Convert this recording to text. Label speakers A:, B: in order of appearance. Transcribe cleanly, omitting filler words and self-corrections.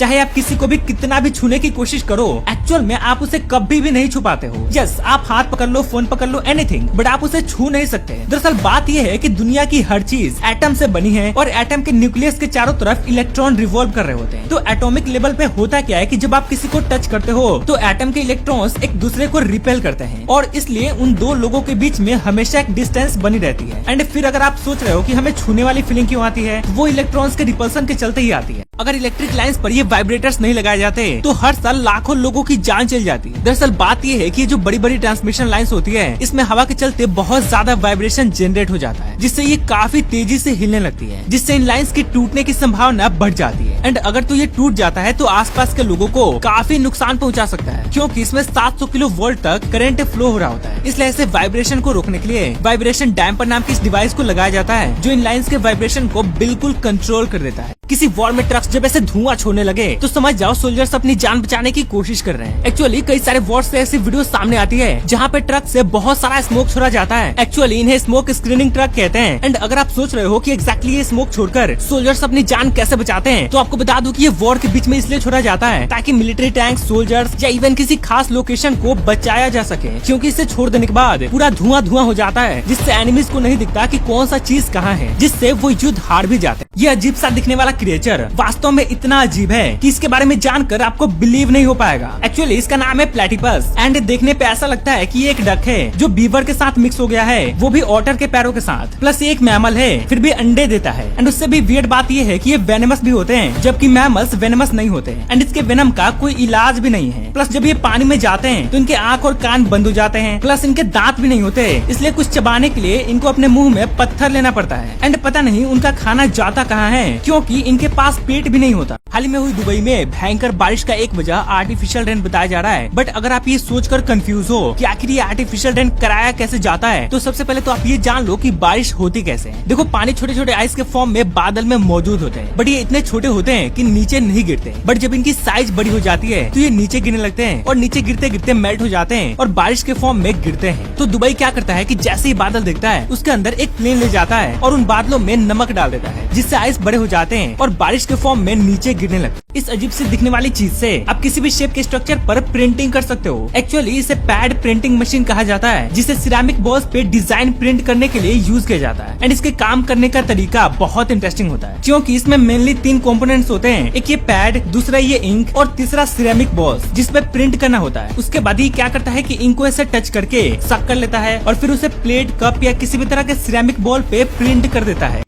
A: चाहे आप किसी को भी कितना भी छूने की कोशिश करो, एक्चुअल में आप उसे कभी भी नहीं छू पाते हो। यस, आप हाथ पकड़ लो, फोन पकड़ लो, एनीथिंग, बट आप उसे छू नहीं सकते। दरअसल बात यह है कि दुनिया की हर चीज एटम से बनी है और एटम के न्यूक्लियस के चारों तरफ इलेक्ट्रॉन रिवॉल्व कर रहे होते हैं। तो एटॉमिक लेवल पे होता क्या है कि जब आप किसी को टच करते हो तो एटम के इलेक्ट्रॉन्स एक दूसरे को रिपेल करते हैं और इसलिए उन दो लोगों के बीच में हमेशा एक डिस्टेंस बनी रहती है। एंड फिर अगर आप सोच रहे हो कि हमें छूने वाली फीलिंग क्यों आती है, वो इलेक्ट्रॉन्स के रिपल्सन के चलते ही आती है। अगर इलेक्ट्रिक लाइंस पर ये वाइब्रेटर्स नहीं लगाए जाते तो हर साल लाखों लोगों की जान चल जाती है। दरअसल बात ये है कि जो बड़ी बड़ी ट्रांसमिशन लाइंस होती है, इसमें हवा के चलते बहुत ज्यादा वाइब्रेशन जनरेट हो जाता है, जिससे ये काफी तेजी से हिलने लगती है, जिससे इन लाइंस के टूटने की संभावना बढ़ जाती है। एंड अगर तो ये टूट जाता है तो आसपास के लोगों को काफी नुकसान पहुंचा सकता है, क्योंकि इसमें 700 किलो वोल्ट तक करंट फ्लो हो रहा होता है। इसलिए ऐसे वाइब्रेशन को रोकने के लिए वाइब्रेशन डैम्पर नाम की इस डिवाइस को लगाया जाता है, जो इन लाइंस के वाइब्रेशन को बिल्कुल कंट्रोल कर देता है। किसी वॉर में ट्रक्स जब ऐसे धुआं छोड़ने लगे तो समझ जाओ सोल्जर्स अपनी जान बचाने की कोशिश कर रहे हैं। एक्चुअली कई सारे वॉर से ऐसी वीडियो सामने आती है जहाँ पे ट्रक से बहुत सारा स्मोक छोड़ा जाता है। एक्चुअली इन्हें स्मोक स्क्रीनिंग ट्रक कहते हैं। एंड अगर आप सोच रहे हो कि एग्जैक्टली ये स्मोक छोड़कर सोल्जर्स अपनी जान कैसे बचाते हैं, तो आपको बता दूं कि ये वॉर के बीच में इसलिए छोड़ा जाता है ताकि मिलिट्री टैंक, सोल्जर्स या इवन किसी खास लोकेशन को बचाया जा सके, क्योंकि इसे छोड़ देने के बाद पूरा धुआं धुआं हो जाता है, जिससे एनिमीज को नहीं दिखता कि कौन सा चीज कहाँ है, जिससे वो युद्ध हार भी जाते हैं। ये अजीब सा दिखने वाला क्रिएचर वास्तव में इतना अजीब है कि इसके बारे में जानकर आपको बिलीव नहीं हो पाएगा। एक्चुअली इसका नाम है प्लेटिपस एंड देखने पे ऐसा लगता है कि ये एक डक है जो बीवर के साथ मिक्स हो गया है, वो भी ऑटर के पैरों के साथ। प्लस ये एक मैमल है, फिर भी अंडे देता है। एंड उससे भी वियर्ड बात ये है कि ये वेनमस भी होते हैं, जबकि मैमल्स वेनमस नहीं होते हैं। एंड इसके वेनम का कोई इलाज भी नहीं है। प्लस जब ये पानी में जाते हैं तो इनके आँख और कान बंद हो जाते हैं। प्लस इनके दांत भी नहीं होते, इसलिए कुछ चबाने के लिए इनको अपने मुंह में पत्थर लेना पड़ता है। एंड पता नहीं उनका खाना जाता कहाँ है, क्योंकि इनके पास पेट भी नहीं होता। हाल ही में हुई दुबई में भयंकर बारिश का एक वजह आर्टिफिशियल रेन बताया जा रहा है। बट अगर आप ये सोचकर कंफ्यूज हो कि आखिर ये आर्टिफिशियल रेन कराया कैसे जाता है, तो सबसे पहले तो आप ये जान लो कि बारिश होती कैसे है। देखो, पानी छोटे छोटे आइस के फॉर्म में बादल में मौजूद होते हैं, बट ये इतने छोटे होते हैं कि नीचे नहीं गिरते। बट जब इनकी साइज बड़ी हो जाती है तो ये नीचे गिरने लगते हैं और नीचे गिरते गिरते मेल्ट हो जाते हैं और बारिश के फॉर्म में गिरते हैं। तो दुबई क्या करता है कि जैसे ही बादल दिखता है उसके अंदर एक प्लेन ले जाता है और उन बादलों में नमक डाल देता है, जिससे आइस बड़े हो जाते हैं और बारिश के फॉर्म में नीचे गिरने लगते हैं। इस अजीब से दिखने वाली चीज से आप किसी भी शेप के स्ट्रक्चर पर प्रिंटिंग कर सकते हो। एक्चुअली इसे पैड प्रिंटिंग मशीन कहा जाता है, जिसे सिरेमिक बॉल्स पे डिजाइन प्रिंट करने के लिए यूज किया जाता है। एंड इसके काम करने का तरीका बहुत इंटरेस्टिंग होता है, क्योंकि इसमें मेनली 3 कंपोनेंट्स होते हैं। एक ये पैड, दूसरा ये इंक और तीसरा सिरेमिक बॉल्स, जिसपे प्रिंट करना होता है। उसके बाद ही क्या करता है कि इंक को ऐसे टच करके सक कर लेता है और फिर उसे प्लेट, कप या किसी भी तरह के सिरेमिक बॉल पे प्रिंट कर देता है।